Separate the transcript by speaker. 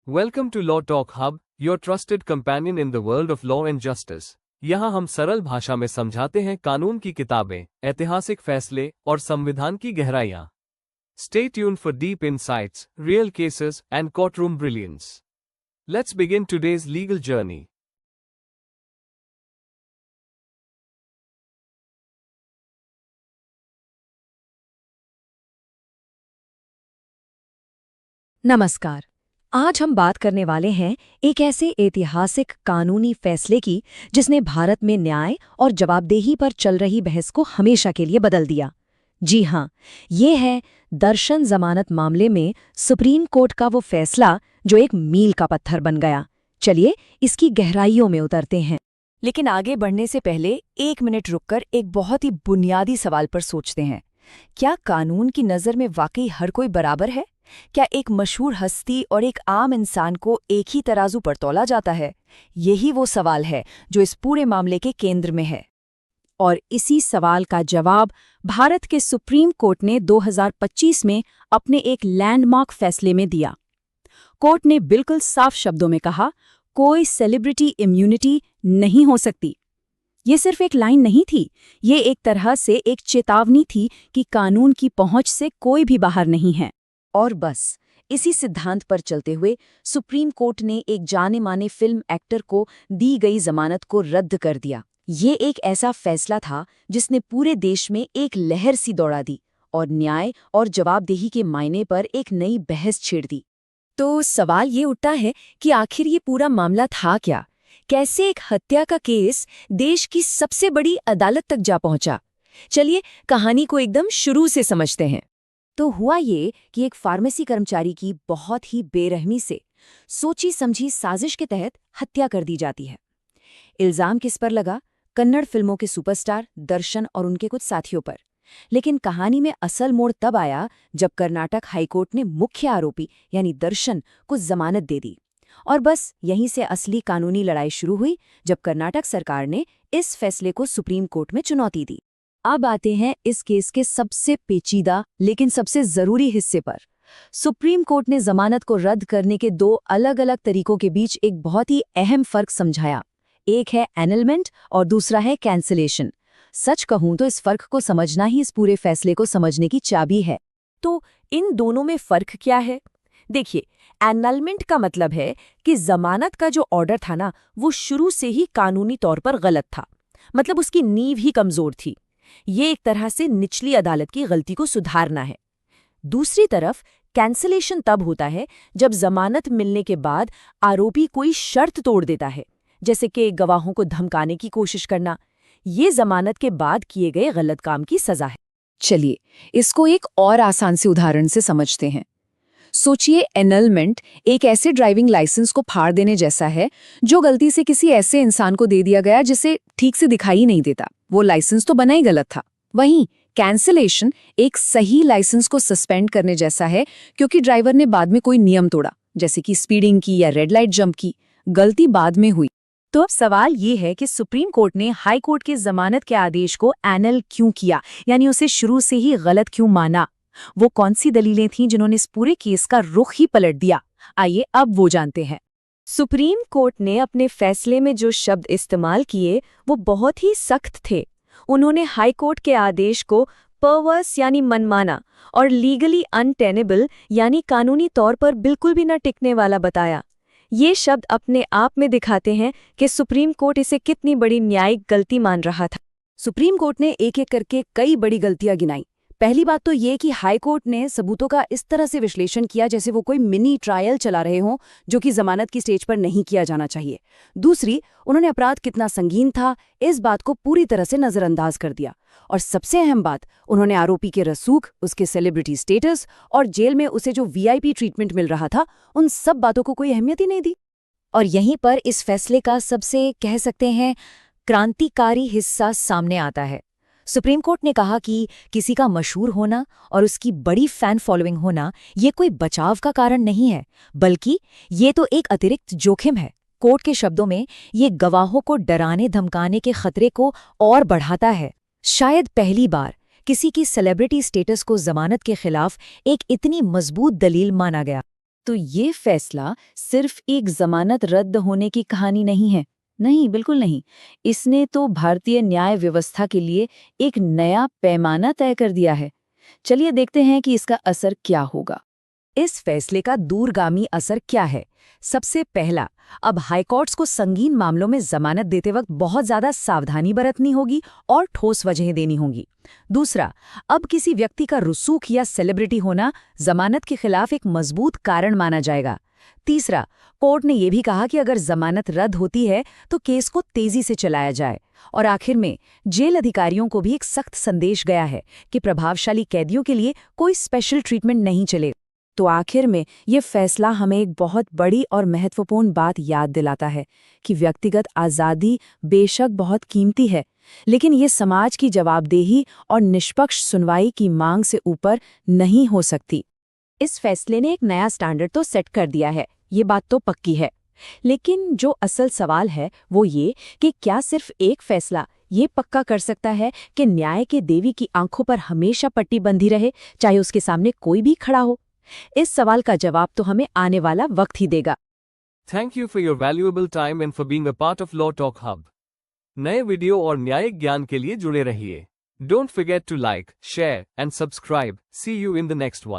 Speaker 1: Welcome to Law Talk Hub, your trusted companion in the world of law and justice. यहाँ हम सरल भाषा में समझाते हैं कानून की किताबें, ऐतिहासिक फैसले और संविधान की गहराइयाँ. Stay tuned for deep insights, real cases, and courtroom brilliance. Let's begin today's legal journey.
Speaker 2: नमस्कार। आज हम बात करने वाले हैं एक ऐसे ऐतिहासिक कानूनी फैसले की जिसने भारत में न्याय और जवाबदेही पर चल रही बहस को हमेशा के लिए बदल दिया। जी हाँ, ये है दर्शन जमानत मामले में सुप्रीम कोर्ट का वो फैसला जो एक मील का पत्थर बन गया। चलिए इसकी गहराइयों में उतरते हैं। लेकिन आगे बढ़ने से पहले 1 मिनट रुककर एक बहुत ही बुनियादी सवाल पर सोचते हैं। क्या कानून की नज़र में वाकई हर कोई बराबर है? क्या एक मशहूर हस्ती और एक आम इंसान को एक ही तराजू पर तौला जाता है? यही वो सवाल है जो इस पूरे मामले के केंद्र में है। और इसी सवाल का जवाब भारत के सुप्रीम कोर्ट ने 2025 में अपने एक लैंडमार्क फैसले में दिया। कोर्ट ने बिल्कुल साफ शब्दों में कहा, कोई सेलिब्रिटी इम्यूनिटी नहीं हो सकती। ये सिर्फ एक लाइन नहीं थी, ये एक तरह से एक चेतावनी थी कि कानून की पहुंच से कोई भी बाहर नहीं है। और बस इसी सिद्धांत पर चलते हुए सुप्रीम कोर्ट ने एक जाने माने फिल्म एक्टर को दी गई जमानत को रद्द कर दिया। ये एक ऐसा फैसला था जिसने पूरे देश में एक लहर सी दौड़ा दी और न्याय और जवाबदेही के मायने पर एक नई बहस छेड़ दी। तो सवाल ये उठता है कि आखिर ये पूरा मामला था क्या? कैसे एक हत्या का केस देश की सबसे बड़ी अदालत तक जा पहुंचा? चलिए कहानी को एकदम शुरू से समझते हैं। तो हुआ ये कि एक फार्मेसी कर्मचारी की बहुत ही बेरहमी से सोची समझी साजिश के तहत हत्या कर दी जाती है। इल्जाम किस पर लगा? कन्नड़ फिल्मों के सुपरस्टार दर्शन और उनके कुछ साथियों पर। लेकिन कहानी में असल मोड़ तब आया जब कर्नाटक हाईकोर्ट ने मुख्य आरोपी यानी दर्शन को जमानत दे दी। और बस यहीं से असली कानूनी लड़ाई शुरू हुई जब कर्नाटक सरकार ने इस फैसले को सुप्रीम कोर्ट में चुनौती दी। अब आते हैं इस केस के सबसे पेचीदा लेकिन सबसे जरूरी हिस्से पर। सुप्रीम कोर्ट ने जमानत को रद्द करने के 2 अलग-अलग तरीकों के बीच एक बहुत ही अहम फर्क समझाया। एक है एनलमेंट और दूसरा है कैंसिलेशन। सच कहूं तो इस फर्क को समझना ही इस पूरे फैसले को समझने की चाबी है। तो इन दोनों में फर्क क्या है? देखिए, एनलमेंट का मतलब है कि जमानत का जो ऑर्डर था ना, वो शुरू से ही कानूनी तौर पर गलत था। मतलब उसकी नींव ही कमजोर थी। ये एक तरह से निचली अदालत की गलती को सुधारना है। दूसरी तरफ कैंसिलेशन तब होता है जब जमानत मिलने के बाद आरोपी कोई शर्त तोड़ देता है, जैसे कि गवाहों को धमकाने की कोशिश करना। ये जमानत के बाद किए गए गलत काम की सजा है। चलिए इसको एक और आसान से उदाहरण से समझते हैं। सोचिए, एनलमेंट एक ऐसे ड्राइविंग लाइसेंस को फाड़ देने जैसा है जो गलती से किसी ऐसे इंसान को दे दिया गया जिसे ठीक से दिखाई नहीं देता। वो लाइसेंस तो बना ही गलत था। वहीं कैंसिलेशन एक सही लाइसेंस को सस्पेंड करने जैसा है, क्योंकि ड्राइवर ने बाद में कोई नियम तोड़ा, जैसे कि स्पीडिंग की या रेड लाइट जंप की। गलती बाद में हुई। तो अब सवाल ये है कि सुप्रीम कोर्ट ने हाई कोर्ट के जमानत के आदेश को एनल क्यों किया, यानी उसे शुरू से ही गलत क्यों माना? वो कौन सी दलीलें थीं जिन्होंने इस पूरे केस का रुख ही पलट दिया? आइए अब वो जानते हैं। सुप्रीम कोर्ट ने अपने फैसले में जो शब्द इस्तेमाल किए वो बहुत ही सख्त थे। उन्होंने हाई कोर्ट के आदेश को परवर्स यानी मनमाना और लीगली अनटेनेबल यानी कानूनी तौर पर बिल्कुल भी न टिकने वाला बताया। ये शब्द अपने आप में दिखाते हैं कि सुप्रीम कोर्ट इसे कितनी बड़ी न्यायिक गलती मान रहा था। सुप्रीम कोर्ट ने एक एक करके कई बड़ी गलतियां गिनाई। पहली बात तो ये कि हाई कोर्ट ने सबूतों का इस तरह से विश्लेषण किया जैसे वो कोई मिनी ट्रायल चला रहे हों, जो कि जमानत की स्टेज पर नहीं किया जाना चाहिए। दूसरी, उन्होंने अपराध कितना संगीन था इस बात को पूरी तरह से नजरअंदाज कर दिया। और सबसे अहम बात, उन्होंने आरोपी के रसूख, उसके सेलिब्रिटी स्टेटस और जेल में उसे जो वीआईपी ट्रीटमेंट मिल रहा था, उन सब बातों को कोई अहमियत ही नहीं दी। और यहीं पर इस फैसले का सबसे, कह सकते हैं, क्रांतिकारी हिस्सा सामने आता है। सुप्रीम कोर्ट ने कहा कि किसी का मशहूर होना और उसकी बड़ी फैन फॉलोइंग होना ये कोई बचाव का कारण नहीं है, बल्कि ये तो एक अतिरिक्त जोखिम है। कोर्ट के शब्दों में ये गवाहों को डराने धमकाने के खतरे को और बढ़ाता है। शायद पहली बार किसी की सेलिब्रिटी स्टेटस को जमानत के खिलाफ एक इतनी मजबूत दलील माना गया। तो ये फैसला सिर्फ एक जमानत रद्द होने की कहानी नहीं है। नहीं, बिल्कुल नहीं। इसने तो भारतीय न्याय व्यवस्था के लिए एक नया पैमाना तय कर दिया है। चलिए देखते हैं कि इसका असर क्या होगा। इस फैसले का दूरगामी असर क्या है? सबसे पहला, अब हाईकोर्ट्स को संगीन मामलों में जमानत देते वक्त बहुत ज्यादा सावधानी बरतनी होगी और ठोस वजहें देनी होंगी। दूसरा, अब किसी व्यक्ति का रुसूख या सेलिब्रिटी होना जमानत के खिलाफ एक मजबूत कारण माना जाएगा। तीसरा, कोर्ट ने यह भी कहा कि अगर जमानत रद्द होती है तो केस को तेजी से चलाया जाए। और आखिर में जेल अधिकारियों को भी एक सख्त संदेश गया है कि प्रभावशाली कैदियों के लिए कोई स्पेशल ट्रीटमेंट नहीं चलेगा। तो आखिर में ये फैसला हमें एक बहुत बड़ी और महत्वपूर्ण बात याद दिलाता है कि व्यक्तिगत आज़ादी बेशक बहुत कीमती है, लेकिन ये समाज की जवाबदेही और निष्पक्ष सुनवाई की मांग से ऊपर नहीं हो सकती। इस फैसले ने एक नया स्टैंडर्ड तो सेट कर दिया है, ये बात तो पक्की है। लेकिन जो असल सवाल है वो ये कि क्या सिर्फ एक फैसला ये पक्का कर सकता है कि न्याय के देवी की आंखों पर हमेशा पट्टी बंधी रहे, चाहे उसके सामने कोई भी खड़ा हो? इस सवाल का जवाब तो हमें आने वाला वक्त ही देगा।
Speaker 1: Thank you for your valuable time and for being a part of law talk hub. नए वीडियो और न्यायिक ज्ञान के लिए जुड़े रहिए। Don't forget to like, share and subscribe. See you in the next one.